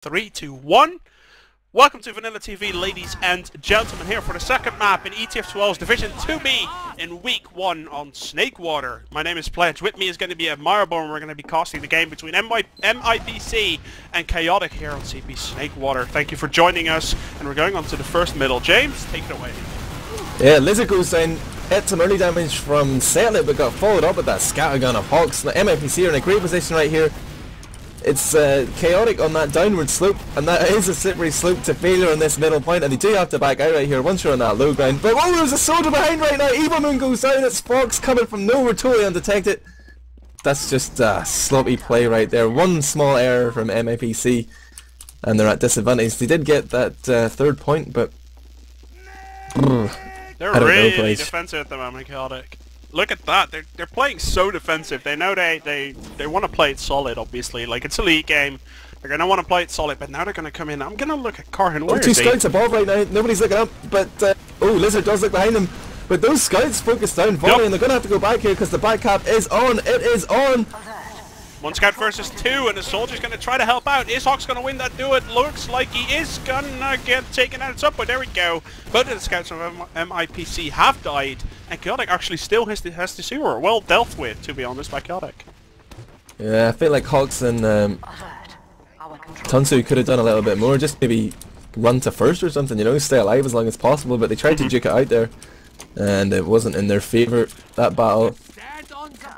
3, 2, 1. Welcome to VanillaTV, ladies and gentlemen, here for the second map in ETF2L's Division 2B in Week 1 on Snakewater. My name is Pledge. With me is going to be Admirable, and we're going to be casting the game between MIPC and Chaotech here on CP Snakewater. Thank you for joining us, and we're going on to the first middle. James, take it away. Yeah, Lzrd goes down, hit some early damage from Setlet, but got followed up with that scattergun of hocz. The MIPC are in a great position right here. It's Chaotech on that downward slope, and that is a slippery slope to failure on this middle point, and they do have to back out right here once you're on that low ground. But oh, there's a soldier behind right now. Evilmoon goes down. It's Fox coming from nowhere, totally undetected. That's just sloppy play right there. One small error from MIPC, and they're at disadvantage. They did get that third point, but they're really defensive at the moment, Chaotech. Look at that, they're playing so defensive. They know they want to play it solid, obviously. Like, it's a league game. They're going to want to play it solid, but now they're going to come in. I'm going to look at Karhunen. Where two is he? scouts above right now. Nobody's looking up, but oh, Lzrd does look behind them. But those scouts focus down Fawni, and they're going to have to go back here because the back cap is on. It is on. One scout versus two, and the soldier's going to try to help out. Is hocz going to win that duel? It looks like he is going to get taken out at some point. There we go. Both of the scouts from MIPC have died, and Chaotech actually still has to see her well dealt with, to be honest, by Chaotech. Yeah, I feel like hocz and Tunttu could have done a little bit more. Just maybe run to first or something, you know, stay alive as long as possible. But they tried to duke it out there, and it wasn't in their favour, that battle.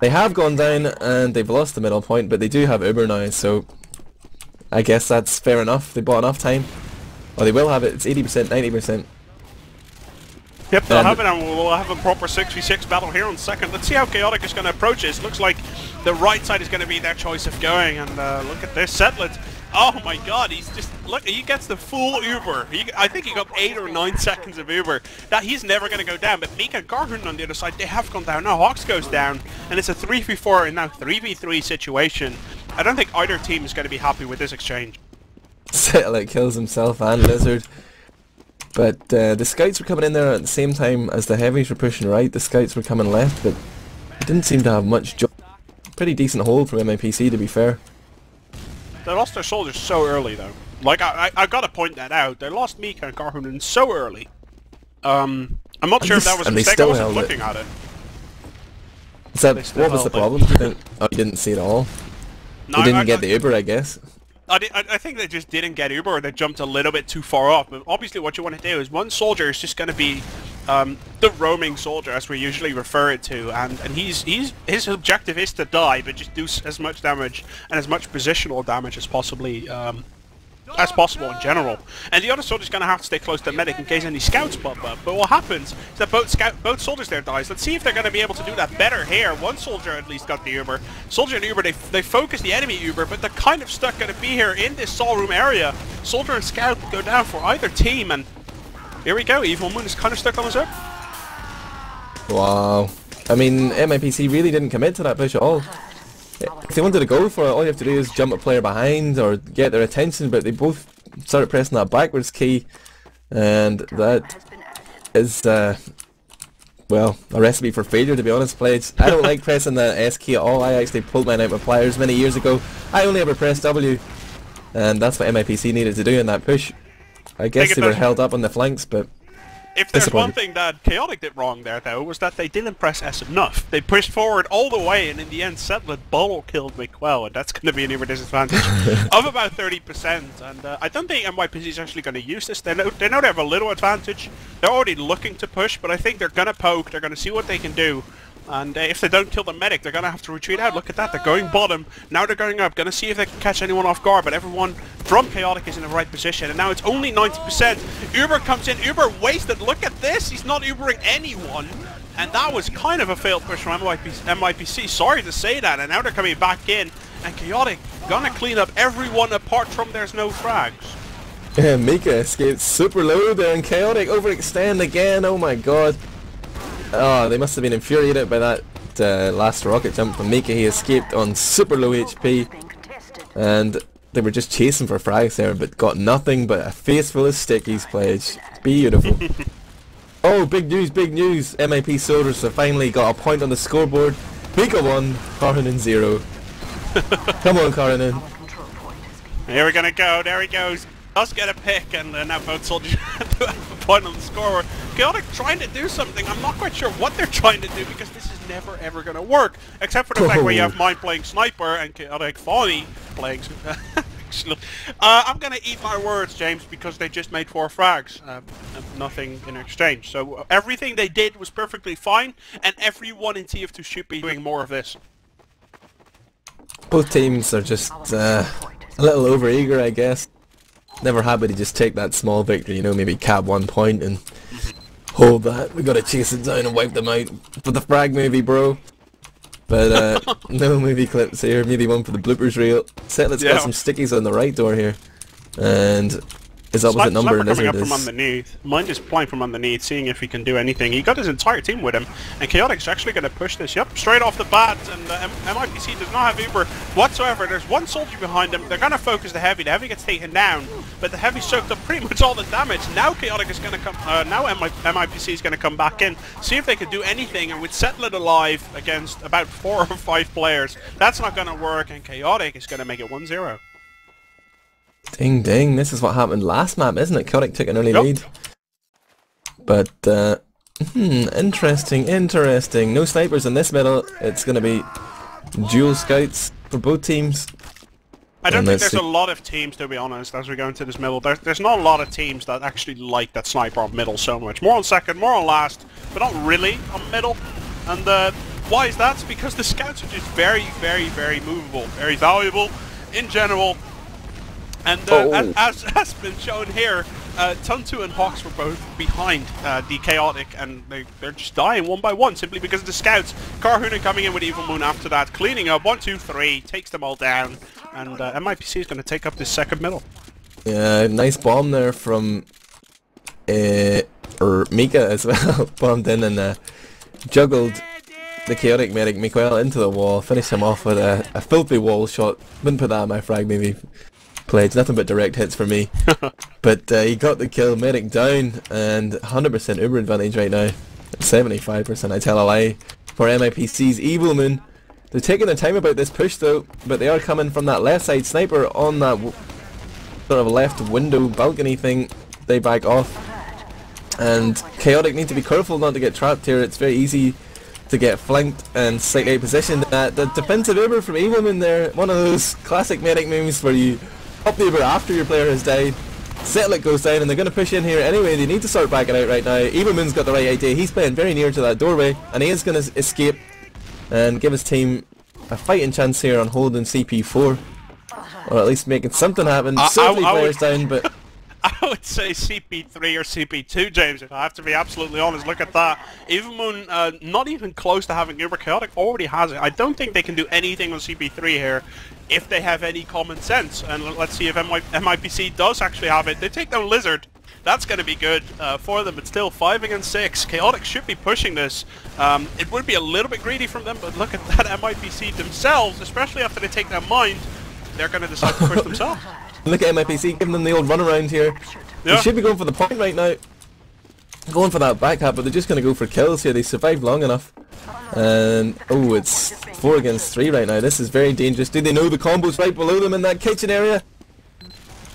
They have gone down and they've lost the middle point, but they do have Uber now, so I guess that's fair enough. They bought enough time. Well, they will have it. It's 80%, 90%. Yep, they'll have it, and we'll have a proper 6v6 battle here on second. Let's see how Chaotech is going to approach this. Looks like the right side is going to be their choice of going, and look at this. Setlet. Oh my god, he's just, look, he gets the full Uber. I think he got 8 or 9 seconds of Uber. That he's never going to go down, but Miikka and Karhunen on the other side, they have gone down. Now hocz goes down, and it's a 3v4 and now 3v3 situation. I don't think either team is going to be happy with this exchange. Setlet kills himself and Lzrd. But the scouts were coming in there at the same time as the heavies were pushing right. The scouts were coming left, but it didn't seem to have much job. Pretty decent hold from MIPC, to be fair. They lost their soldiers so early, though. Like, I gotta point that out. They lost Miikka and Karhunen so early. I'm not sure if that was a mistake. I wasn't looking at it. Is that, what was the problem? Oh, you didn't see it all? No, they didn't get the Uber, I guess. I think they just didn't get Uber, or they jumped a little bit too far off. But obviously what you want to do is one soldier is just going to be the roaming soldier, as we usually refer it to, and his objective is to die, but just do as much damage and as much positional damage as possible in general. And the other soldier's going to have to stay close to the medic in case any scouts pop up. But what happens is that both soldiers there dies. Let's see if they're going to be able to do that better here. One soldier at least got the Uber. Soldier and Uber, they focus the enemy Uber, but they're kind of stuck going to be here in this Sol room area. Soldier and scout go down for either team, and here we go. Evilmoon is kind of stuck on his own. Wow. I mean, MIPC really didn't commit to that push at all. If they wanted to go for it, all you have to do is jump a player behind or get their attention, but they both started pressing that backwards key, and that is, well, a recipe for failure, to be honest, Pledge. I don't like pressing the S key at all. I actually pulled mine out with pliers many years ago. I only ever pressed W, and that's what MIPC needed to do in that push. I guess they were held up on the flanks, but if there's one thing that Chaotech did wrong there, though, was that they didn't press S enough. They pushed forward all the way, and in the end, Setlet bottle killed Miquell, and that's going to be an Uber disadvantage of about 30%. And I don't think MIPC is actually going to use this. They know they have a little advantage. They're already looking to push, but I think they're going to poke. They're going to see what they can do. And if they don't kill the medic, they're going to have to retreat out. Look at that, they're going bottom. Now they're going up, going to see if they can catch anyone off guard. But everyone from Chaotech is in the right position. And now it's only 90%. Uber comes in, Uber wasted. Look at this, he's not Ubering anyone. And that was kind of a failed push from MIPC. Sorry to say that. And now they're coming back in. And Chaotech going to clean up everyone apart from there's no frags. Yeah, Miikka escaped super low there, and Chaotech overextend again. Oh my god. Oh, they must have been infuriated by that last rocket jump from Miikka. He escaped on super low HP, and they were just chasing for frags there, but got nothing but a face full of stickies, Pledge. Beautiful. Oh, big news, big news. MIP soldiers have finally got a point on the scoreboard. Miikka 1, Karhunen 0. Come on, Karhunen. Here we're gonna go, there he goes. Does get a pick, and now both soldiers do have a point on the score. Chaotech trying to do something. I'm not quite sure what they're trying to do because this is never ever gonna work. Except for the fact where you have mine playing sniper and Chaotech Fawni playing. I'm gonna eat my words, James, because they just made 4 frags. And nothing in exchange. So everything they did was perfectly fine, and everyone in TF2 should be doing more of this. Both teams are just a little overeager, I guess. Never happy to just take that small victory, you know, maybe cap 1 point and hold that. We gotta chase it down and wipe them out for the frag movie, bro. But no movie clips here, maybe one for the bloopers reel. Setlet's got some stickies on the right door here. And his opposite number, Sniper coming Lzrd, up from underneath. Mine is playing from underneath, seeing if he can do anything. He got his entire team with him, and Chaotech's actually going to push this. Yep, straight off the bat, and MIPC does not have Uber whatsoever. There's one soldier behind him. They're going to focus the heavy. The heavy gets taken down, but the heavy soaked up pretty much all the damage. Now Chaotech is going to come. Now MIPC is going to come back in, see if they can do anything. And with Setlet alive against about 4 or 5 players, that's not going to work. And Chaotech is going to make it 1-0. Ding ding, this is what happened last map, isn't it? Chaotech took an early lead. But, interesting. No snipers in this middle. It's going to be dual scouts for both teams. I don't think there's a lot of teams, to be honest, as we go into this middle. There's not a lot of teams that actually like that sniper on middle so much. More on second, more on last, but not really on middle. And why is that? It's because the scouts are just very, very, very movable, very valuable in general. And as has been shown here, Tunttu and hocz were both behind the Chaotech, and they're just dying one by one simply because of the scouts. Karhunen coming in with Evilmoon after that, cleaning up 1, 2, 3, takes them all down, and MIPC is going to take up this second middle. Yeah, nice bomb there from Miikka as well. Bombed in and juggled the Chaotech medic Miquell into the wall, finished him off with a filthy wall shot. Wouldn't put that on my frag maybe. Pledge, nothing but direct hits for me. But he got the kill, medic down, and 100% Uber advantage right now. 75%, I tell a lie, for MIPC's Evilmoon. They're taking their time about this push though, but they are coming from that left side sniper on that sort of left window balcony thing. They back off. And Chaotech need to be careful not to get trapped here. It's very easy to get flanked and slightly out positioned. The defensive Uber from Evilmoon there, one of those classic medic moves where you up the Uber after your player has died. Setlet goes down and they're going to push in here anyway. They need to start backing out right now. Evilmoon's got the right idea. He's playing very near to that doorway and he is going to escape and give his team a fighting chance here on holding CP4, or at least making something happen. So many players down, but I would say CP3 or CP2, James, if I have to be absolutely honest. Look at that. Evilmoon, not even close to having Uber. Chaotech already has it. I don't think they can do anything on CP3 here if they have any common sense. And let's see if MIPC does actually have it. They take down Lzrd. That's going to be good for them, but still 5 against 6. Chaotech should be pushing this. It would be a little bit greedy from them, but look at that MIPC themselves, especially after they take their mind, they're going to decide to push themselves. Look at MIPC giving them the old run around here. Yeah. They should be going for the point right now. Going for that back hat, but they're just going to go for kills here. They survived long enough. And, oh, it's 4 against 3 right now. This is very dangerous. Do they know the combo's right below them in that kitchen area?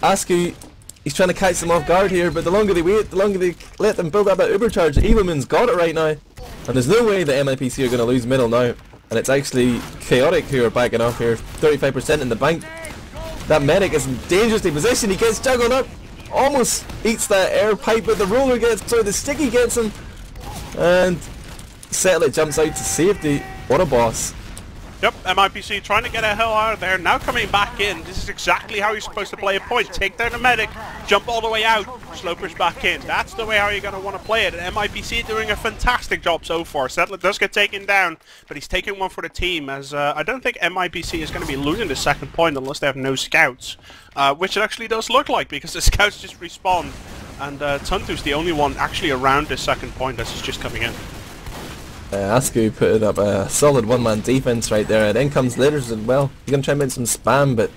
Aksu, he's trying to catch them off guard here, but the longer they wait, the longer they let them build up that Uber charge. Evilmoon's got it right now. And there's no way that MIPC are going to lose middle now. And it's actually Chaotech who are backing off here. 35% in the bank. That medic is dangerously positioned. He gets juggled up. Almost eats that air pipe, but the roller gets, so the sticky gets him. And Setlet jumps out to safety. What a boss. Yep, MIPC trying to get a hell out of there, now coming back in. This is exactly how you're supposed to play a point. Take down the medic, jump all the way out, slow push back in. That's the way how you're going to want to play it. And MIPC doing a fantastic job so far. Setlet does get taken down, but he's taking one for the team, as I don't think MIPC is going to be losing the second point unless they have no scouts. Which it actually does look like, because the scouts just respawn. And Tunttu's the only one actually around the second point as he's just coming in. Aksu put up a solid one-man defense right there, and then comes Lzrd as well. He's going to try and make some spam, but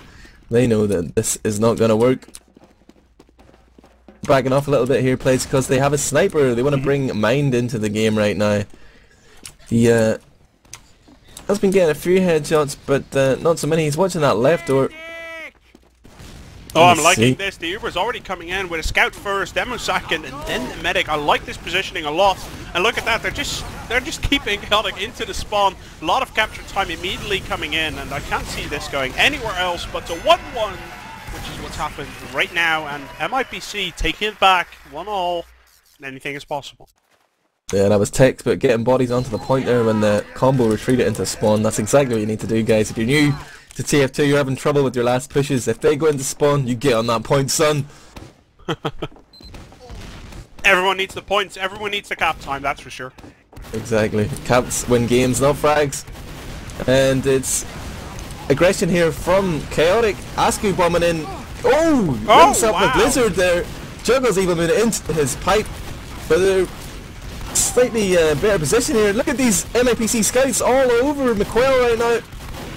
they know that this is not going to work. Backing off a little bit here, plays because they have a sniper. They want to bring Mind into the game right now. He has been getting a few headshots, but not so many. He's watching that left door. Oh, I'm liking this. The Uber's already coming in with a scout first, demo second, and then the medic. I like this positioning a lot. And look at that, they're just keeping Chaotech into the spawn. A lot of capture time immediately coming in, and I can't see this going anywhere else but to 1-1, which is what's happened right now. And MIPC taking it back, 1-1, and anything is possible. Yeah, that was textbook, getting bodies onto the point there when the combo retreated into spawn. That's exactly what you need to do, guys. If you're new to TF2, you're having trouble with your last pushes. If they go into spawn, you get on that point, son. Everyone needs the points. Everyone needs the cap time, that's for sure. Exactly. Caps win games, not frags. And it's aggression here from Chaotech. Aksu bombing in. Oh! Links up with Lzrd there. Juggles Evilmoon into his pipe. But they're slightly better position here. Look at these MIPC scouts all over Miquell right now.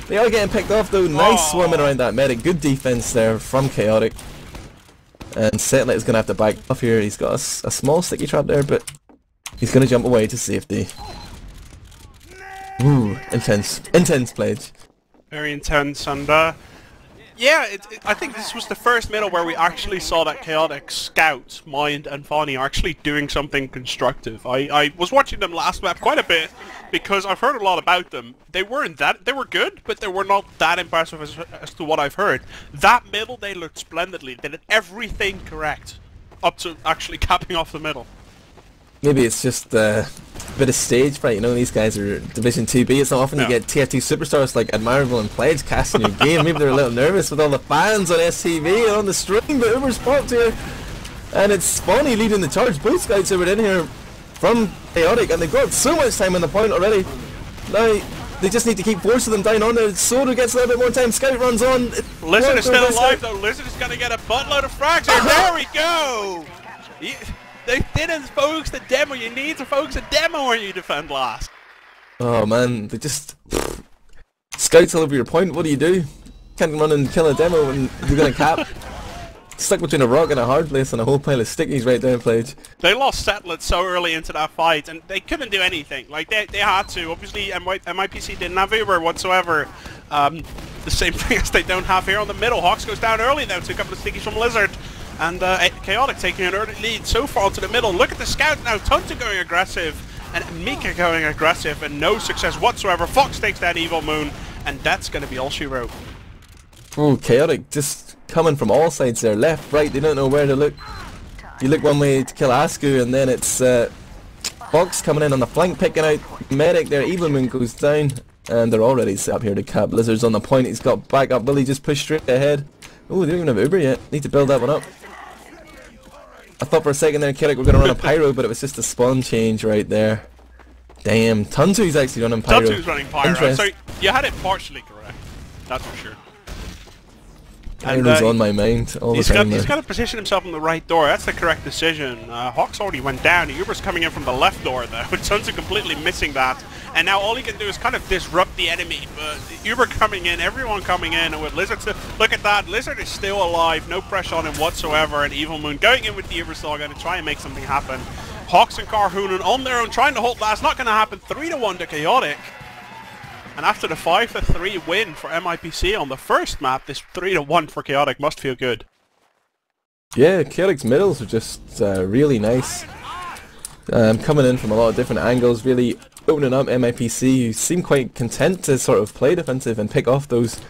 They are getting picked off though. Nice swarming around that medic. Good defense there from Chaotech. And Setlet is going to have to back off here. He's got a small sticky trap there, but he's going to jump away to safety. Ooh, intense. Intense pledge. Very intense, and yeah, I think this was the first middle where we actually saw that Chaotech Scout, Mind and Fawni are actually doing something constructive. I was watching them last map quite a bit because I've heard a lot about them. They were good, but they were not that impressive as to what I've heard. That middle, they looked splendidly. They did everything correct, up to actually capping off the middle. Maybe it's just a bit of stage fright, you know, these guys are Division 2B, it's not often you get TF2 superstars like Admirable and ThePledge casting your game. Maybe they're a little nervous with all the fans on STV and on the stream, but Uber's popped here. And it's Fawni leading the charge. Both scouts are in here from Chaotech, and they've got so much time on the point already. Now, they just need to keep forcing them down on there. Soda gets a little bit more time, Scout runs on. Lzrd is still alive though, Lzrd is going to get a buttload of frags here. There we go! They didn't focus the demo. You need to focus the demo when you defend last. Oh man, they just scouts all over your point. What do? Can't run and kill a demo when you're gonna cap. Stuck between a rock and a hard place and a whole pile of stickies right there, pledge. They lost Setlet so early into that fight, and they couldn't do anything. Like they had to. Obviously, MIPC didn't have Uber whatsoever. The same thing as they don't have here on the middle. hocz goes down early though to a couple of stickies from Lzrd. And Chaotech taking an early lead so far into the middle. Look at the scout now. Tunttu going aggressive and miikka going aggressive and no success whatsoever. hocz takes that Evilmoon, and that's going to be all she wrote. Oh, Chaotech just coming from all sides there. Left, right, they don't know where to look. You look one way to kill Aksu, and then it's hocz coming in on the flank, picking out medic there. Evilmoon goes down, and they're already set up here to cap. Lzrd's on the point. He's got backup. Will he just push straight ahead? Oh, they don't even have Uber yet. Need to build that one up. I thought for a second there Chaotech were going to run a pyro, but it was just a spawn change right there. Damn, Tunttu's actually running pyro. Tunttu's running pyro. So you had it partially correct. That's for sure. Pyro's on my mind all the time. He's got to position himself in the right door. That's the correct decision. hocz already went down. Uber's coming in from the left door though. Tunttu completely missing that. And now all he can do is kind of disrupt the enemy. But Uber coming in, everyone coming in, and with Lzrd still, look at that. Lzrd is still alive, no pressure on him whatsoever. And Evilmoon going in with the Uber Saga to try and make something happen. hocz and Karhunen on their own, trying to hold last. Not going to happen. 3-1 to Chaotech. And after the 5-3 win for MIPC on the first map, this 3-1 for Chaotech must feel good. Yeah, Chaotech's middles are just really nice. Coming in from a lot of different angles, really opening up MIPC, who seem quite content to sort of play defensive and pick off those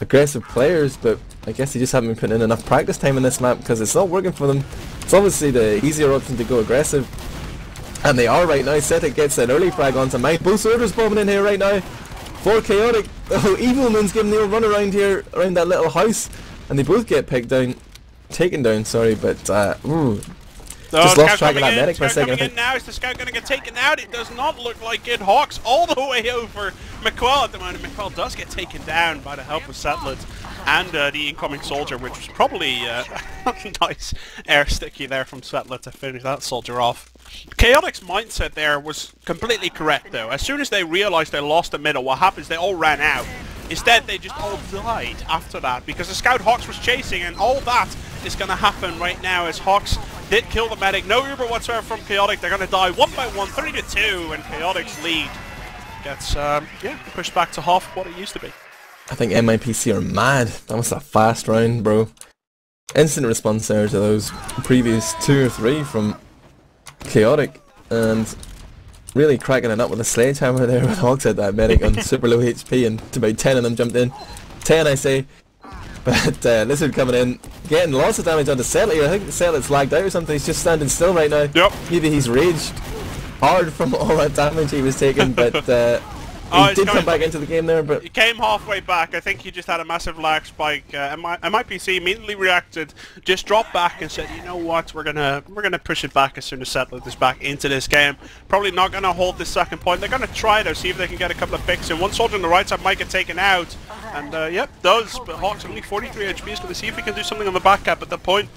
aggressive players, but I guess they just haven't been putting in enough practice time in this map because it's not working for them. It's obviously the easier option to go aggressive, and they are right now. Setlet gets an early frag onto mine. Both orders bombing in here right now for Chaotech. Oh, Evilmoon's giving the old run around here, around that little house, and they both get picked down, taken down, sorry, but ooh. Just lost track of that medic for a second. Coming in now, is the scout going to get taken out? It does not look like it. hocz all the way over Miquell at the moment. Miquell does get taken down by the help of Setlet and the incoming soldier, which was probably a nice air sticky there from Setlet to finish that soldier off. Chaotech's mindset there was completely correct though. As soon as they realized they lost the middle, what happens? They all ran out. Instead, they just all died after that because the scout hocz was chasing, and all that is going to happen right now as hocz did kill the medic. No Uber whatsoever from Chaotech. They're going to die one by one, 3-2, and Chaotech's lead gets pushed back to half what it used to be. I think MIPC are mad. That was a fast round, bro. instant response there to those previous 2 or 3 from Chaotech, and really cracking it up with a sledgehammer there when hocz had that medic on super low HP, and about 10 of them jumped in. 10 I say. But Lzrd coming in, getting lots of damage onto Setlet here. I think Setlet's lagged out or something. He's just standing still right now. Yep. Maybe he's raged hard from all that damage he was taking, but he did come back into the game there. But he came halfway back. I think he just had a massive lag spike. MIPC immediately reacted, just dropped back and said, "You know what? We're gonna push it back as soon as Setlet is back into this game. Probably not gonna hold this second point. They're gonna try though, see if they can get a couple of picks in. One soldier on the right side might get taken out, and yep, does. But hocz only 43 HP is gonna see if he can do something on the back cap at the point.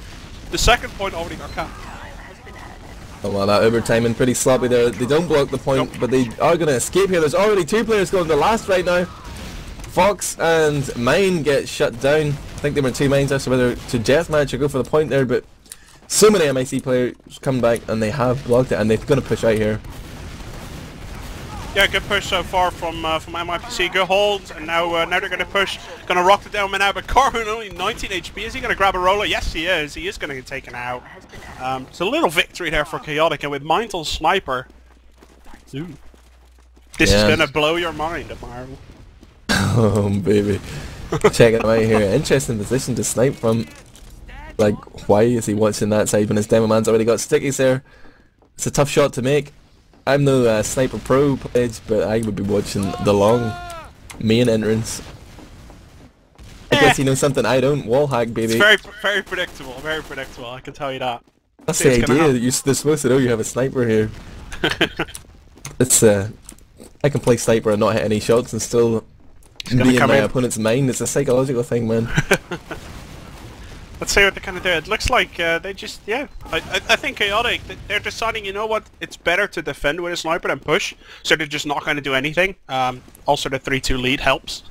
The second point already got capped. Oh well, that Uber timing pretty sloppy there. They don't block the point, but they are going to escape here. There's already 2 players going to last right now. Fox and Mine get shut down. I think they were 2 mines as to whether to deathmatch or go for the point there, but so many MIC players come back and they have blocked it, and they're going to push out here. Yeah, good push so far from MIPC. Good hold, and now they're going to push. Going to rock the down now, but Karhunen only 19 HP. Is he going to grab a roller? Yes, he is. He is going to get taken out. It's a little victory there for Chaotech, and with Miquell sniper. Ooh. This is going to blow your mind, Admirable. Oh, baby. Check it out here. Interesting position to snipe from. Like, why is he watching that side when his demo man's already got stickies there? It's a tough shot to make. I'm no sniper pro pledge, but I would be watching the long main entrance. I guess he knows something I don't. Wall hack, baby. It's very predictable. Very predictable. I can tell you that. That's the idea. They're supposed to know you have a sniper here. It's I can play sniper and not hit any shots and still be in my opponent's mind. It's a psychological thing, man. Let's see what they kind of do. It looks like they just, yeah. I think Chaotech, they're deciding, you know what, it's better to defend with a sniper than push, so they're just not going to do anything. Also, the 3-2 lead helps.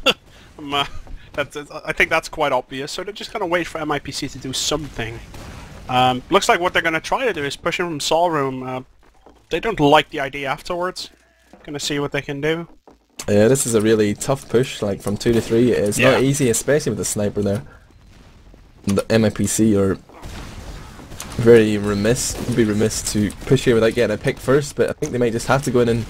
I think that's quite obvious, so they're just going to wait for MIPC to do something. Looks like what they're going to try to do is push in from Sol Room. They don't like the idea afterwards. Going to see what they can do. Yeah, this is a really tough push, like from 2 to 3. It's not easy, especially with the sniper there. The MIPC are very remiss, would be remiss to push here without getting a pick first, but I think they might just have to go in and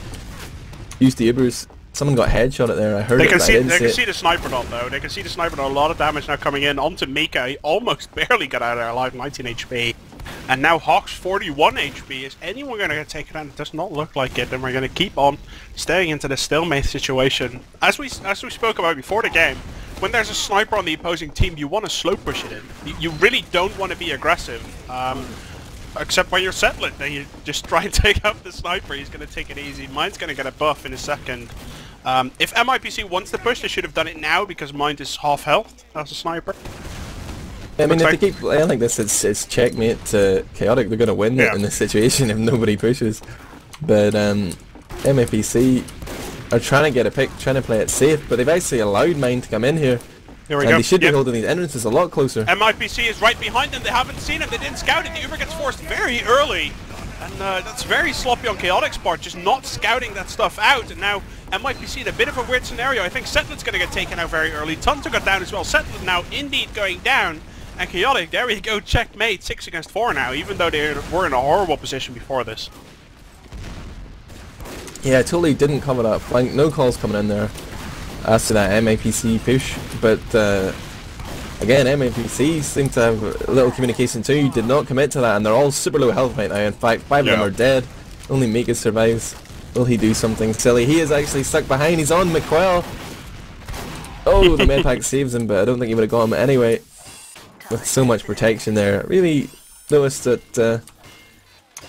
use the Ubers. Someone got headshot there, I heard they it, can but see, I didn't they see can it. see the sniper dot though, they can see the sniper dot, a lot of damage now coming in onto Miikka. He almost barely got out of there alive, 19 HP. And now hocz 41 HP. Is anyone going to get taken out? It does not look like it, and we're going to keep on staying into the stalemate situation. As we spoke about before the game, when there's a sniper on the opposing team, you want to slow push it in. You really don't want to be aggressive. Except when you're Setlet, then you just try and take out the sniper. He's going to take it easy. Mine's going to get a buff in a second. If MIPC wants to push, they should have done it now because mine is half health as a sniper. I mean, if they keep playing like this, it's checkmate to Chaotech. They're going to win it in this situation if nobody pushes. But MIPC are trying to get a pick, trying to play it safe, but they've actually allowed mine to come in here. Here we and go. They should be holding these entrances a lot closer. MIPC is right behind them. They haven't seen him. They didn't scout it. The Uber gets forced very early. And that's very sloppy on Chaotech's part, just not scouting that stuff out. And now MIPC in a bit of a weird scenario. I think Setlet's going to get taken out very early. Tunttu got down as well. Setlet now indeed going down. And Chaotech, there we go, checkmate, 6 against 4 now, even though they were in a horrible position before this. Yeah, totally didn't cover that flank. No calls coming in there as to that MIPC push, but again, MIPC seem to have a little communication too. Did not commit to that, and they're all super low health right now. In fact, 5 of them are dead. Only Miikka survives. Will he do something silly? He is actually stuck behind. He's on Miquell. Oh, the medpack saves him, but I don't think he would have got him anyway. With so much protection there. Really noticed that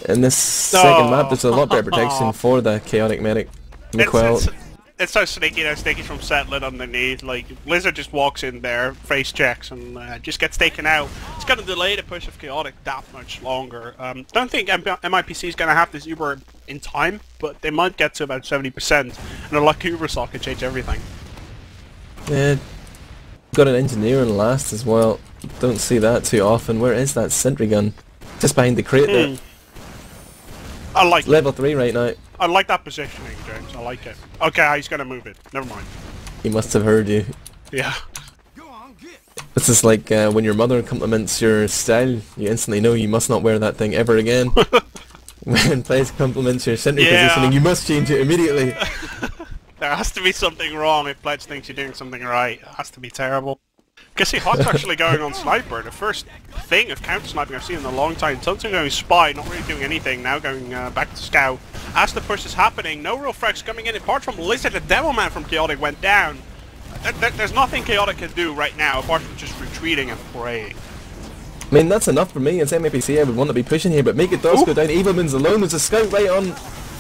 in this second map there's a lot better protection for the Chaotech medic, Miquell. It's so sneaky now, sneaky from Setlet underneath. Like, Lzrd just walks in there, face checks, and just gets taken out. It's going to delay the push of Chaotech that much longer. Don't think MIPC is going to have this Uber in time, but they might get to about 70%, and a lucky Uber slot can change everything. Yeah, got an engineer in last as well. Don't see that too often. Where is that sentry gun? Just behind the crate there. I like level 3 right now. I like that positioning, James. I like it. Okay, he's gonna move it. Never mind. He must have heard you. Yeah. This is like when your mother compliments your style, you instantly know you must not wear that thing ever again. When players compliments your center positioning, you must change it immediately. There has to be something wrong if Pledge thinks you're doing something right. It has to be terrible. Because see, hocz actually going on Sniper, the first thing of counter-sniping I've seen in a long time. Tunttu going Spy, not really doing anything, now going back to Scout. As the push is happening, no real threats coming in, apart from Lzrd, the Devilman from Chaotech went down. There's nothing Chaotech can do right now, apart from just retreating and praying. I mean, that's enough for me. As MIPC, I would want to be pushing here, but make it does go down. Evilmoon's alone. There's a Scout right on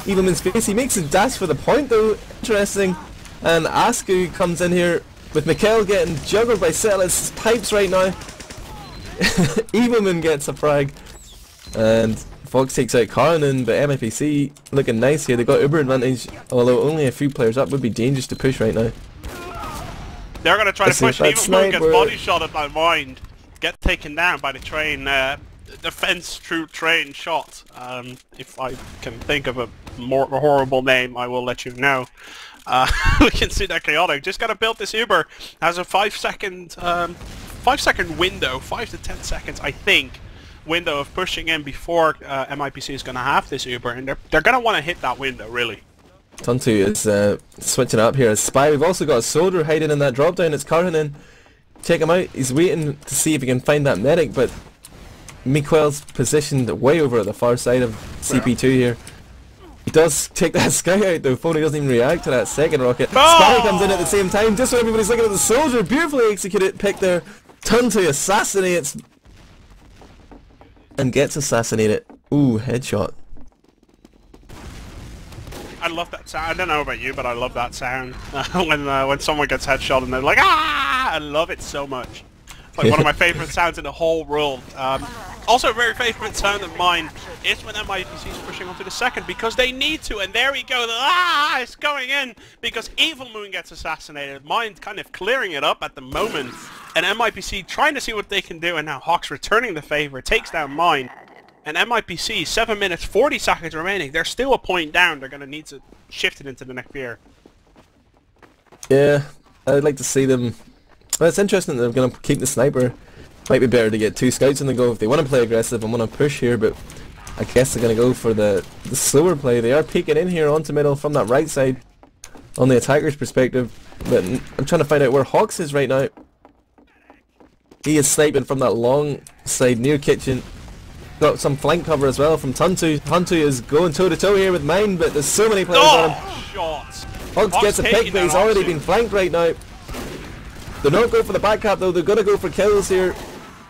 Evilmoon's face. He makes a dash for the point, though. Interesting. And Aksu comes in here with Miquell getting juggled by Setlet's pipes right now. Evilmoon gets a frag. And hocz takes out Karhunen, but MIPC looking nice here. They got uber advantage, although only a few players up. Would be dangerous to push right now. They're going to try to push, and Evilmoon gets body shotted by Mind. Get taken down by the train, defense through train shot. If I can think of a more horrible name, I will let you know. We can see that Chaotech just gotta build this Uber. Has a 5 second window, 5 to 10 seconds, I think, window of pushing in before MIPC is gonna have this Uber, and they're gonna want to hit that window really. Tunttu is switching up here as Spy. We've also got a soldier hiding in that drop down. It's Karhunen. Check him out. He's waiting to see if he can find that medic, but Miquell's positioned way over at the far side of CP2 here. He does take that Sky out though. Fawni doesn't even react to that second rocket. Spy comes in at the same time, just so everybody's looking at the soldier. Beautifully executed pick there. Tunttu assassinates and gets assassinated. Ooh, headshot. I love that sound. I don't know about you, but I love that sound when someone gets headshot and they're like, ah! I love it so much. It's like one of my favourite sounds in the whole world. Also a very favourite sound of mine is when MIPC is pushing onto the second because they need to, and there we go. Ah! It's going in because Evilmoon gets assassinated. Mind kind of clearing it up at the moment, and MIPC trying to see what they can do, and now hocz returning the favour, takes down Mind. And MIPC, 7 minutes, 40 seconds remaining. They're still a point down. They're going to need to shift it into the next year. Yeah, I'd like to see them. Well, it's interesting that they're going to keep the sniper. Might be better to get 2 scouts in the go if they want to play aggressive and want to push here, but I guess they're going to go for the slower play. They are peeking in here onto middle from that right side on the attacker's perspective. But I'm trying to find out where hocz is right now. He is sniping from that long side near kitchen. Got some flank cover as well from Tunttu. Tunttu is going toe to toe here with Mind, but there's so many players on him. Shots. hocz gets a pick, but he's already been flanked right now. They're not going for the back cap though, they're going to go for kills here.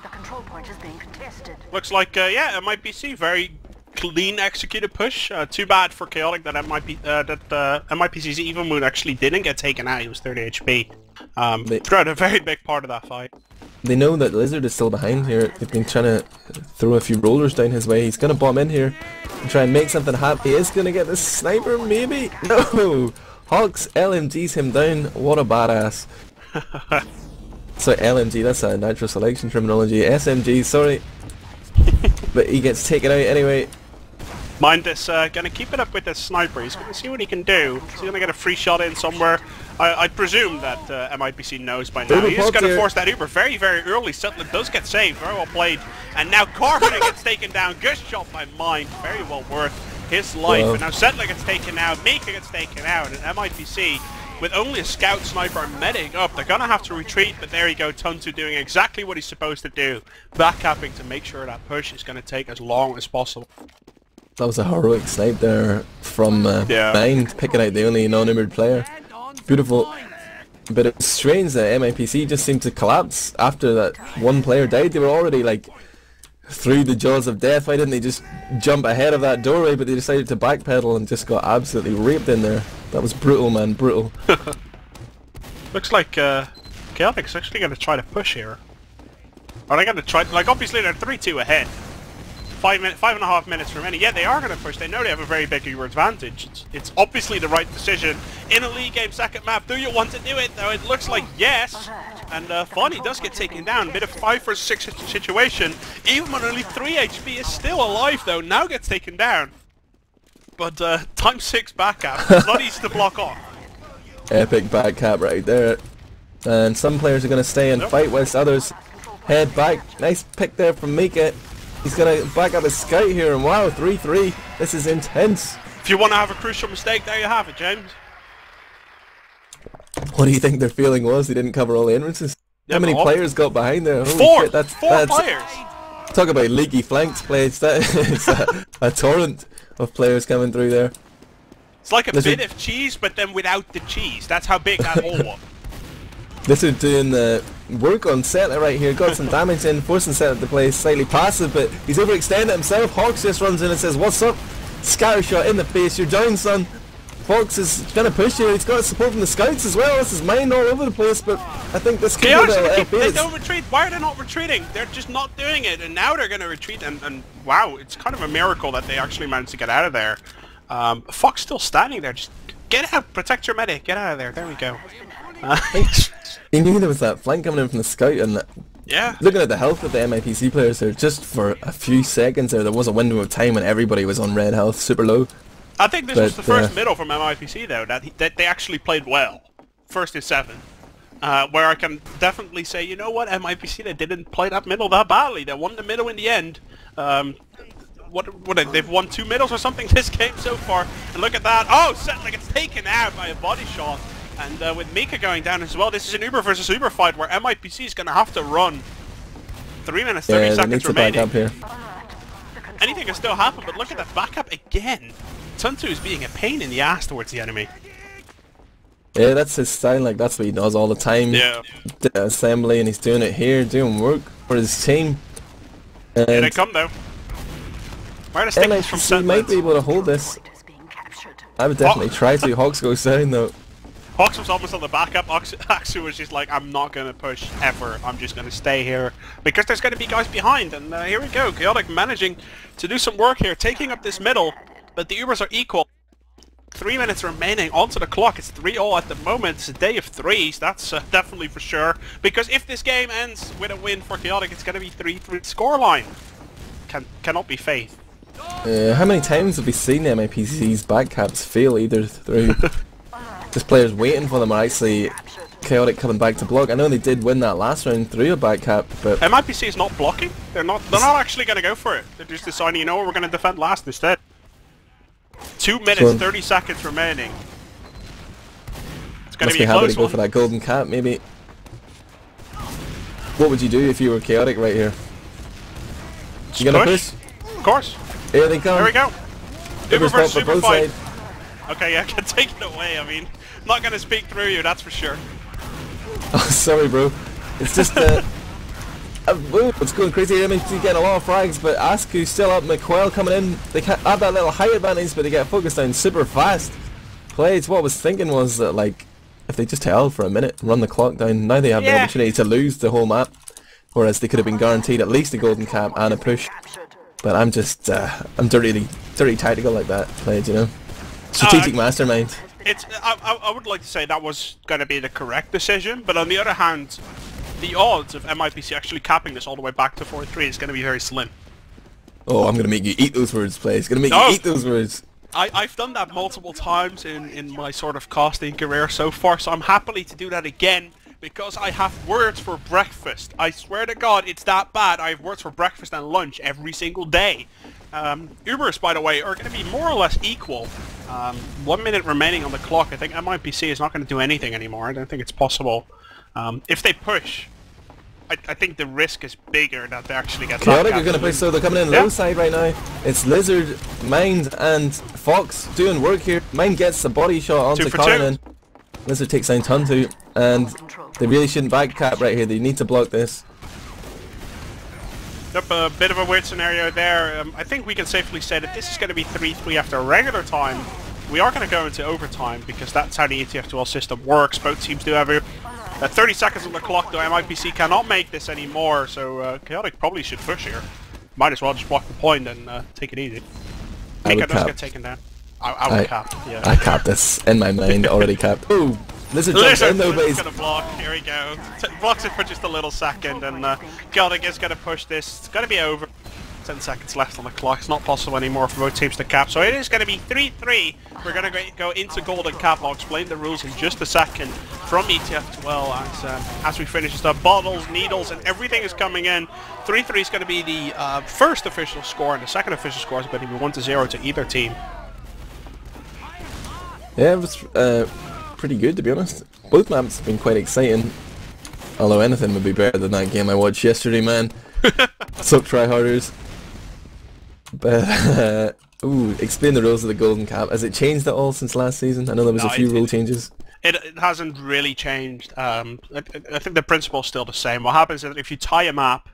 The control point is being contested. Looks like, yeah, MIPC, very clean executed push. Too bad for Chaotech that MIPC's Evilmoon actually didn't get taken out. He was 30 HP. Throughout a very big part of that fight. They know that Lzrd is still behind here. They've been trying to throw a few rollers down his way. He's going to bomb in here and try and make something happen. He is going to get this sniper, maybe? No! hocz LMGs him down. What a badass. So LMG, that's a natural selection terminology. SMG, sorry. But he gets taken out anyway. Mind is going to keep it up with the sniper. He's going to see what he can do. He's going to get a free shot in somewhere. I presume that MIPC knows by now. He's going to force that Uber very, very early. Setlet does get saved. Very well played. And now Karhunen gets taken down. Good shot by Mind. Very well worth his life. And now Setlet gets taken out. Miikka gets taken out. And MIPC, with only a scout, sniper, and medic up, they're going to have to retreat. But there you go. Tunttu doing exactly what he's supposed to do. Backcapping to make sure that push is going to take as long as possible. That was a heroic snipe there from Mind, picking out the only non-immered player. Beautiful. But it's strange that MIPC just seemed to collapse after that one player died. They were already like through the jaws of death. Why didn't they just jump ahead of that doorway? But they decided to backpedal and just got absolutely raped in there. That was brutal, man, brutal. Looks like Chaotech's actually going to try to push here. Are they going to try? Like, obviously they're 3-2 ahead. 5.5 minutes remaining. Yeah, they are going to push. They know they have a very big Uber advantage. It's obviously the right decision. In a league game, second map, do you want to do it? Though it looks like yes. And Fawni does get taken down. A bit of 5 versus 6 situation. Even when only 3 HP is still alive though. Now gets taken down. But times 6 back cap. It's not easy to block off. Epic back cap right there. And some players are going to stay and fight whilst others head back. Nice pick there from Miikka. He's going to back up his scout here, and wow, 3-3. This is intense. If you want to have a crucial mistake, there you have it, James. What do you think their feeling was? They didn't cover all the entrances. Yeah, How many players got behind there? Holy Four! Shit, that's Four players! Talk about leaky flanks plays. That is a torrent of players coming through there. It's like a bit of cheese, but then without the cheese. That's how big that hole was. Lzrd doing the work on Setlet right here. Got some damage in, forcing Setlet to play slightly passive, but he's overextended himself. hocz just runs in and says, "What's up?" Scatter shot in the face. You're down, son. hocz is gonna push you. He's got support from the scouts as well. This is mine all over the place, but I think this could be they don't retreat. Why are they not retreating? They're just not doing it, and now they're gonna retreat. And wow, it's kind of a miracle that they actually managed to get out of there. hocz still standing there. Just get out, protect your medic. Get out of there. There we go. He knew there was that flank coming in from the scout, and yeah. Looking at the health of the MIPC players there, just for a few seconds there was a window of time when everybody was on red health, super low. I think this was the first middle from MIPC though, that they actually played well. First is 7. Where I can definitely say, you know what, MIPC, they didn't play that middle that badly. They won the middle in the end. They've won 2 middles or something this game so far. And look at that. Oh, Setlet gets taken out by a body shot. And with Miikka going down as well, this is an Uber versus Uber fight where MIPC is going to have to run. 3 minutes, 30 seconds remaining. Back up here. Anything can still happen, but look at that backup again. Tunttu is being a pain in the ass towards the enemy. Yeah, that's his style, like that's what he does all the time. Yeah. Assembly, and he's doing it here, doing work for his team. And here they come though. Where are the sticks from Setlet? might be able to hold this. I would definitely try to. hocz goes down though. hocz was almost on the backup. Aksu was just like, I'm not going to push ever. I'm just going to stay here. Because there's going to be guys behind. And here we go. Chaotech managing to do some work here. Taking up this middle. But the Ubers are equal. 3 minutes remaining onto the clock. It's 3-all at the moment. It's a day of 3s. That's definitely for sure. Because if this game ends with a win for Chaotech, it's going to be 3-3 scoreline. Cannot be faith. How many times have we seen MIPC's backcaps fail either through... Just players waiting for them are actually Chaotech coming back to block. I know they did win that last round through a back cap, but MIPC is not blocking. They're not actually going to go for it. They're just deciding, you know what, we're going to defend last instead. 2 minutes, 30 seconds remaining. It's going to be a close one. Go for that golden cap, maybe. What would you do if you were Chaotech right here? You gonna push? Of course. Here they come. Here we go. Uber versus Uber fight. Side. Okay, yeah, I can take it away. I mean, I'm not going to speak through you, that's for sure. Oh, sorry, bro. It's just it's going crazy. MIPC getting a lot of frags, but Aksu still up. Miquell coming in. They have that little height advantage, but they get focused down super fast. Plays. What I was thinking was that, like, if they just held for a minute, run the clock down, now they have the opportunity to lose the whole map, whereas they could have been guaranteed at least a golden cap and a push. But I'm just, I'm dirty tactical like that. Played, you know. Strategic mastermind. I would like to say that was going to be the correct decision, but on the other hand, the odds of MIPC actually capping this all the way back to 4-3 is going to be very slim. Oh, I'm going to make you eat those words, Play. It's going to make you eat those words. I've done that multiple times in my sort of casting career so far, so I'm happy to do that again, because I have words for breakfast. I swear to God, it's that bad. I have words for breakfast and lunch every single day. Ubers, by the way, are going to be more or less equal. 1 minute remaining on the clock. I think MIPC is not going to do anything anymore. I don't think it's possible. If they push, I think the risk is bigger that they actually get Chaotech are going to push, so they're coming in low side right now. It's Lzrd, Mind, and hocz doing work here. Mind gets a body shot onto Karhunen. Lzrd takes down Tunttu, and they really shouldn't back cap right here. They need to block this. Yep, a bit of a weird scenario there. I think we can safely say that this is going to be 3-3 after regular time. We are going to go into overtime because that's how the ETF2L system works. Both teams do have 30 seconds on the clock, though. MIPC cannot make this anymore, so Chaotech probably should push here. Might as well just block the point and take it easy. Miikka does get taken down. I would cap, yeah. I capped this in my mind, already capped. Oh! Lzrd jumps in though, but he's gonna block. Here we go. Blocks it for just a little second, and Chaotech is gonna push this. It's gonna be over. 10 seconds left on the clock. It's not possible anymore for both teams to cap, so it is gonna be 3-3. We're gonna go into golden cap. I'll explain the rules in just a second. from ETF2L as we finish this up. Bottles, needles, and everything is coming in. 3-3 is going to be the first official score, and the second official score is going to be 1-0 to either team. Yeah, it was pretty good, to be honest. Both maps have been quite exciting. Although anything would be better than that game I watched yesterday, man. Suck tryharders. But ooh, explain the rules of the golden cap. Has it changed at all since last season? I know there was a few rule changes. It hasn't really changed. I think the principle is still the same. What happens is that if you tie a map,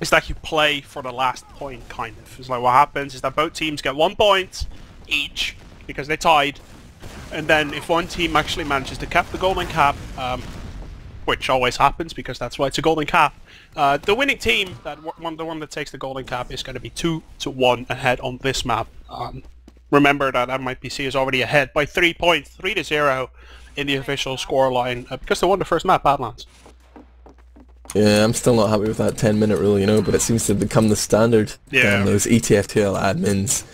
it's like you play for the last point, kind of. It's like what happens is that both teams get 1 point each because they tied, and then if one team actually manages to cap the golden cap, which always happens because that's why it's a golden cap, the winning team, the one that takes the golden cap, is going to be 2-1 ahead on this map. Remember that MIPC is already ahead by 3 points, 3-0 in the official scoreline because they won the first map, Badlands. Yeah, I'm still not happy with that 10-minute rule, you know, but it seems to become the standard. Yeah. Those ETF2L admins.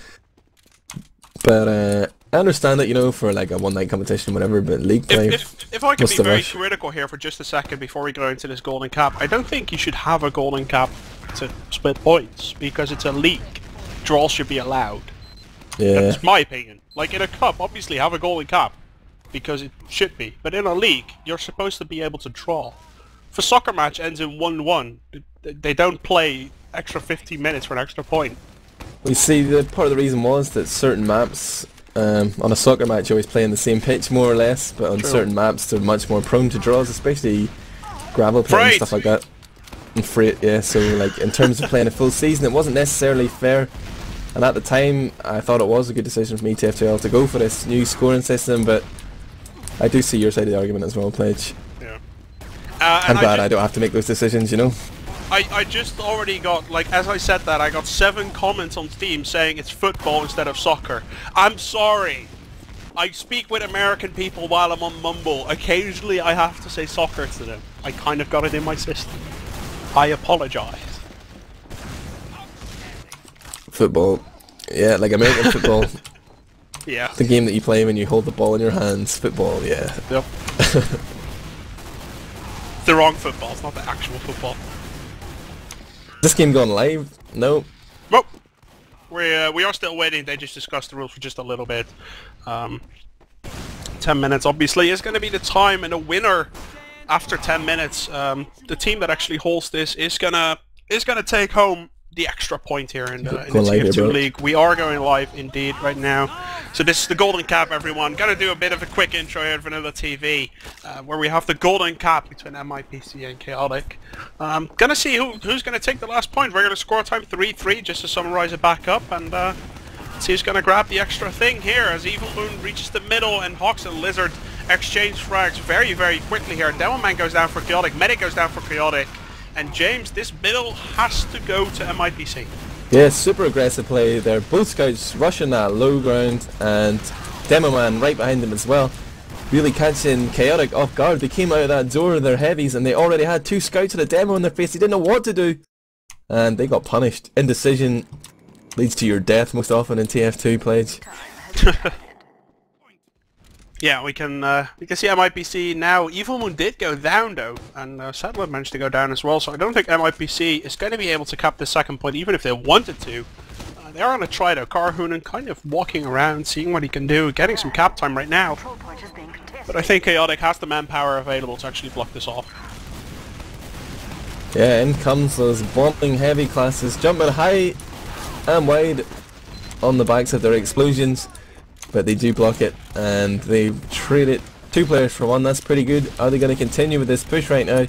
But I understand it, you know, for like a one-night competition, whatever, but league play... If I can be very critical here for just a second before we go into this golden cap, I don't think you should have a golden cap to split points, because it's a league. Draws should be allowed. Yeah. That's my opinion. Like in a cup, obviously have a golden cap, because it should be. But in a league, you're supposed to be able to draw. If a soccer match ends in 1-1, they don't play extra 15 minutes for an extra point. We see the part of the reason was that certain maps, on a soccer match you always play on the same pitch more or less, but on certain maps they're much more prone to draws, especially gravel pit and stuff like that. And freight, yeah, so like in terms of playing a full season it wasn't necessarily fair, and at the time I thought it was a good decision from ETF2L to go for this new scoring system, but I do see your side of the argument as well, Pledge. Yeah. I'm glad I don't have to make those decisions, you know. I just already got, like, as I said that, I got 7 comments on Steam saying it's football instead of soccer. I'm sorry. I speak with American people while I'm on Mumble. Occasionally I have to say soccer to them. I kind of got it in my system. I apologize. Football. Yeah, like American football. Yeah. The game that you play when you hold the ball in your hands. Football, yeah. Yep. The wrong football, it's not the actual football. This game gone live? No. Well, we are still waiting. They just discussed the rules for just a little bit. 10 minutes obviously is going to be the time, and a winner after 10 minutes. The team that actually holds this is gonna take home the extra point here in the TF2 League. We are going live indeed right now. So this is the golden cap, everyone. Gonna do a bit of a quick intro here at VanillaTV, where we have the golden cap between MIPC and Chaotech. Gonna see who's gonna take the last point. We're gonna score time 3-3, just to summarize it back up, and see who's gonna grab the extra thing here as Evilmoon reaches the middle, and hocz and Lzrd exchange frags very, very quickly here. Demoman goes down for Chaotech, Medic goes down for Chaotech. And James, this middle has to go to MIPC. Yeah, super aggressive play there. Both scouts rushing that low ground, and Demoman right behind them as well. Really catching Chaotech off guard. They came out of that door, their heavies, and they already had 2 scouts with a demo in their face. They didn't know what to do. And they got punished. Indecision leads to your death most often in TF2, Pledge. Yeah, we can see MIPC now. Evilmoon did go down though, and Setlet managed to go down as well, so I don't think MIPC is going to be able to cap the second point, even if they wanted to. They are on a try though. Karhunen kind of walking around, seeing what he can do, getting some cap time right now. But I think Chaotech has the manpower available to actually block this off. Yeah, in comes those bombing heavy classes, jumping high and wide on the backs of their explosions. But they do block it, and they trade it 2 players for 1. That's pretty good. Are they going to continue with this push right now?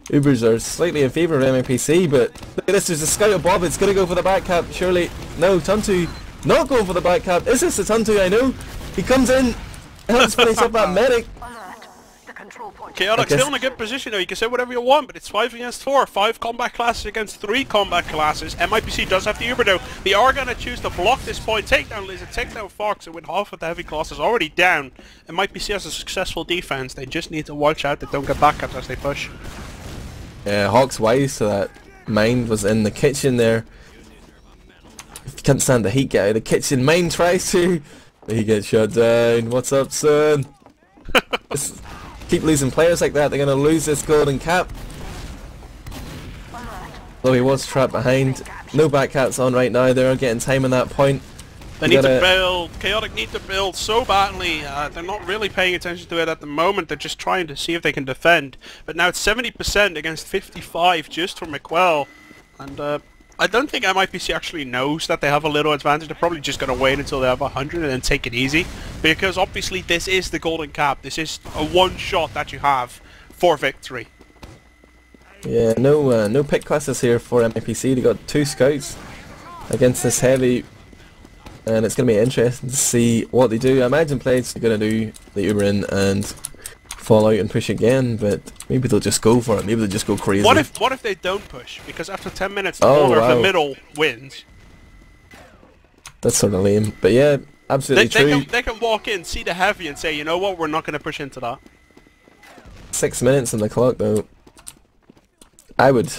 Ubers are slightly in favour of MIPC, but look at this, there's a scout of Bob. It's going to go for the back cap, surely. No, Tunttu not going for the back cap. Is this the Tunttu I know? He comes in, helps finish up that medic. Chaotech still in a good position though. You can say whatever you want, but it's 5 against 4. 5 combat classes against 3 combat classes. MIPC does have the Uber though. They are going to choose to block this point, take down Lzrd, take down hocz, and with half of the heavy classes already down, MIPC has a successful defense. They just need to watch out that don't get back up as they push. Yeah, hocz wise, so that Mind was in the kitchen there. If you can't stand the heat, get out of the kitchen. Mind tries to, but he gets shut down. What's up, son? Just keep losing players like that, they're going to lose this golden cap. Though he was trapped behind. No back caps on right now, they're getting time on that point. They need to build. Chaotech need to build so badly. They're not really paying attention to it at the moment. They're just trying to see if they can defend. But now it's 70% against 55 just for Miquell. And I don't think MIPC actually knows that they have a little advantage. They're probably just going to wait until they have 100 and then take it easy. Because obviously this is the golden cap. This is a one shot that you have for victory. Yeah, no pick classes here for MIPC. They got 2 scouts against this heavy. And it's going to be interesting to see what they do. I imagine players are going to do the Uber in and fall out and push again, but maybe they'll just go for it. Maybe they'll just go crazy. What if they don't push? Because after 10 minutes, the owner of the middle wins. That's sort of lame. But yeah, absolutely true. They can walk in, see the heavy, and say, you know what, we're not going to push into that. 6 minutes on the clock, though. I would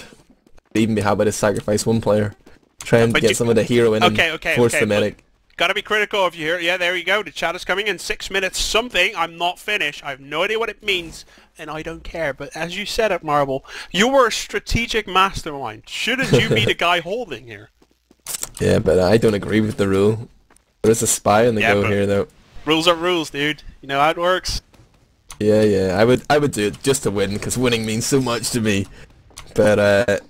even be happy to sacrifice one player. Try and get some of the hero in and force the medic. Gotta be critical of you here. Yeah, there you go. The chat is coming in. 6 minutes something. I'm not finished. I have no idea what it means, and I don't care. But as you said it, Marble, you were a strategic mastermind. Shouldn't you be the guy holding here? Yeah, but I don't agree with the rule. There is a spy on the go here, though. Rules are rules, dude. You know how it works. Yeah. I would do it just to win, because winning means so much to me. But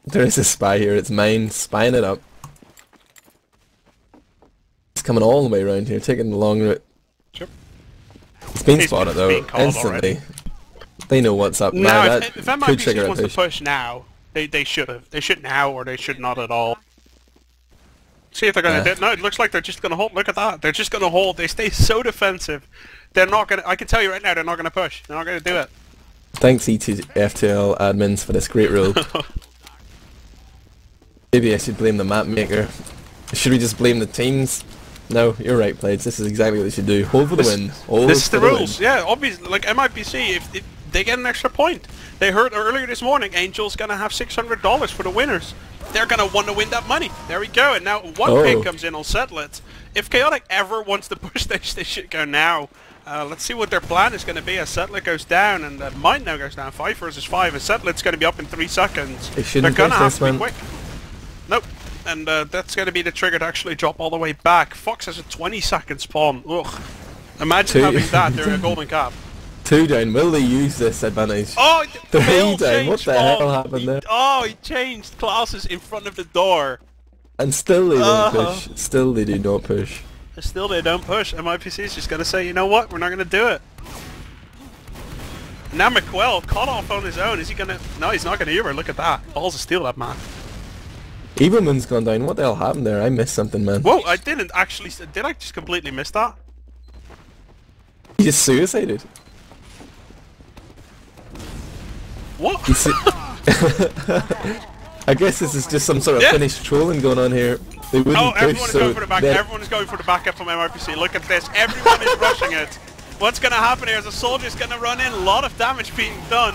there is a spy here. It's mine, spying it up. He's coming all the way around here, taking the long route. Sure. He's been spotted though, instantly. Already. They know what's up. Now, if MIPC wants to push now, they should have. They should now, or they should not at all. See if they're going to do it. No, it looks like they're just going to hold. Look at that. They're just going to hold. They stay so defensive. They're not going to... I can tell you right now, they're not going to push. They're not going to do it. Thanks ETF2L admins for this great rule. Maybe I should blame the map maker. Should we just blame the teams? No, you're right, Pledge. This is exactly what they should do. Hold for the win. This is the rules. Yeah, obviously, like MIPC, if they get an extra point. They heard earlier this morning, Angel's gonna have $600 for the winners. They're gonna want to win that money. There we go. And now one pick comes in on Setlet. If Chaotech ever wants to push, they should go now. Let's see what their plan is going to be as Setlet goes down, and mine now goes down 5 versus 5, and Setlet's going to be up in 3 seconds. They're going to have to be quick. Nope. And that's going to be the trigger to actually drop all the way back. Fox has a 20-second spawn. Ugh. Imagine having that during a golden cap. 2 down. Will they use this advantage? Oh, 3 down. What the hell happened there? Oh, he changed classes in front of the door. And still they don't push. Still they do not push. Still they don't push. MIPC is just going to say, you know what? We're not going to do it. Now Miquell caught off on his own. Is he going to... No, he's not going to either. Look at that. Balls of steel, that man. Evilmoon's gone down. What the hell happened there? I missed something, man. Whoa, I didn't actually... Did I just completely miss that? He just suicided. What? I guess this is just some sort of finished trolling going on here. They wouldn't push, everyone is going for the back. Everyone is going for the backup from MIPC. Look at this. Everyone is rushing it. What's going to happen here is a soldier's going to run in. A lot of damage being done.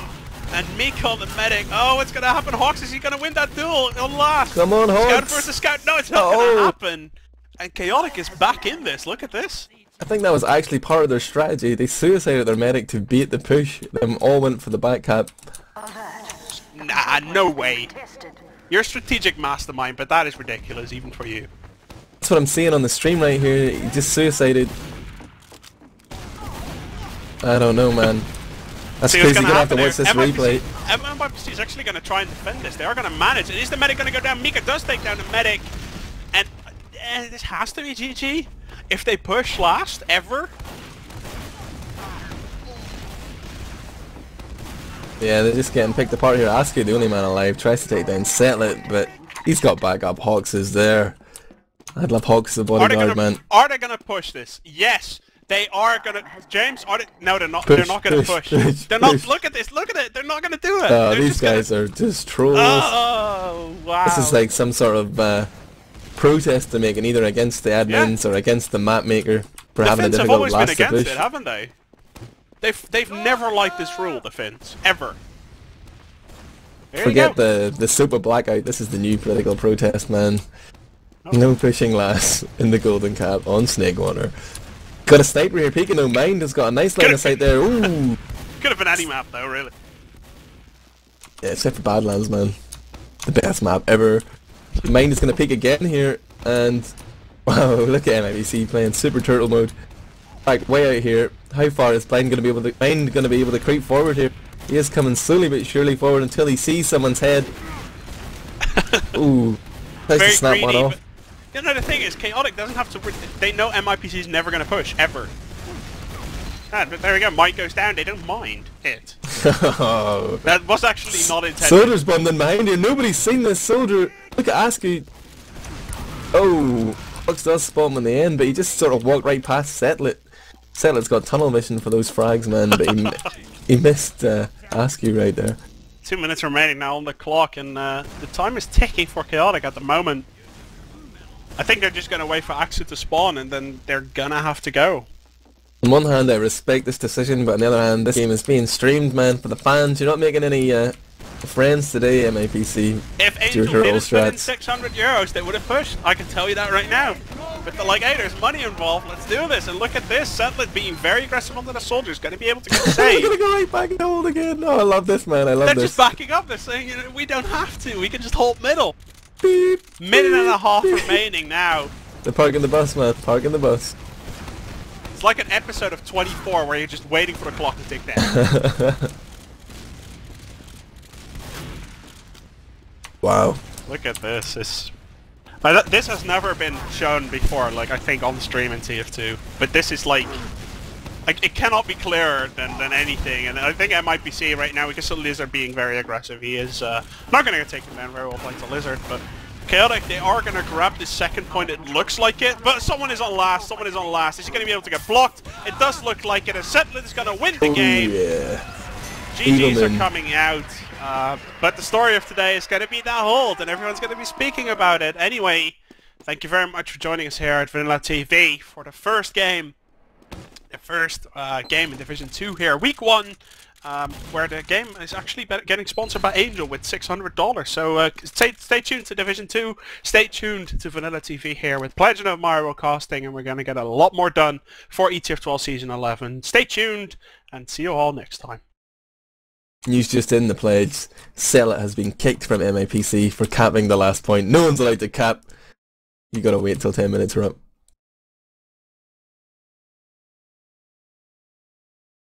And Miquell, the medic. Oh, what's going to happen? hocz, is he going to win that duel? Alas. Come on, hocz. Scout versus scout. No, it's not going to happen. And Chaotech is back in this. Look at this. I think that was actually part of their strategy. They suicided their medic to beat the push. Them all went for the back cap. Nah, no way. You're a strategic mastermind, but that is ridiculous, even for you. That's what I'm seeing on the stream right here. He just suicided. I don't know, man. That's crazy. You're gonna have to watch this replay. MIPC is actually going to try and defend this. They are going to manage. Is the medic going to go down? Miikka does take down the medic. And this has to be GG. If they push last, ever. Yeah, they're just getting picked apart here. Asku, the only man alive, tries to take down Setlet, but he's got backup. hocz is there. I'd love hocz, the bodyguard, man. Are they gonna push this? Yes, they are gonna. James, are they? No, they're not. They're not gonna push. They're not. Look at this. Look at it. They're not gonna do it. These guys are just trolls. Oh wow. This is like some sort of protest they're making, either against the admins or against the map maker for having a difficult last push. The Finns have always been against it, haven't they? They've never liked this rule, the Finns, ever. Forget the super blackout. This is the new political protest, man. No pushing last in the golden cap on Snakewater. Got a sniper here peeking though. Mind has got a nice line of sight there. Ooh. Could have been any map though, really. Yeah, except for Badlands, man. The best map ever. Mind is going to peek again here, and wow, look at MIPC playing Super Turtle mode. Like way out here. How far is Mind going to be able to creep forward here? He is coming slowly but surely forward until he sees someone's head. Ooh, nice to snap one off. You know, the thing is, Chaotech doesn't have to. They know MIPC is never going to push ever. But there we go. Mike goes down. They don't mind it. That was actually not intended. Soldier's bombing behind you. Nobody's seen this soldier. Look at Askew. Oh, hocz does spawn in the end, but he just sort of walked right past Setlet. Setlet's got tunnel mission for those frags, man, but he missed Askew right there. 2 minutes remaining now on the clock, and the time is ticking for Chaotech at the moment. I think they're just going to wait for aksu to spawn, and then they're going to have to go. On one hand, I respect this decision, but on the other hand, this game is being streamed, man, for the fans. You're not making any friends today, MIPC. If Angel didn't put in 600 euros, they would have pushed. I can tell you that right now. But they're like, hey, there's money involved, let's do this. And look at this, Setlet being very aggressive onto the soldiers, going to be able to get saved. They're going to go right back and hold again. Oh, I love this, man, I love this. They're just backing up, they're saying, you know, we don't have to, we can just hold middle. Beep, Minute and a half remaining now. They're parking the bus, man, parking the bus. It's like an episode of 24 where you're just waiting for the clock to tick down. Wow. Look at this. This has never been shown before, like, I think on stream in TF2. But this is like it cannot be clearer than anything. And I think MIPC right now, because of Lzrd being very aggressive, he is not going to get taken down very well playing to Lzrd, but Chaotech, they are going to grab this second point, it looks like it, but someone is on last, Is he going to be able to get blocked? It does look like it, and Setlet is going to win the game. Yeah. GG's are coming out, but the story of today is going to be that hold, and everyone's going to be speaking about it. Anyway, thank you very much for joining us here at VanillaTV for the first game. The first game in Division 2 here, Week 1. Where the game is actually getting sponsored by Angel with $600. So stay tuned to Division 2. Stay tuned to VanillaTV here with Pledge and Admirable costing, and we're going to get a lot more done for ETF2L Season 11. Stay tuned, and see you all next time. News just in, the pledge. Setlet has been kicked from MIPC for capping the last point. No one's allowed to cap. You gotta wait till 10 minutes are up.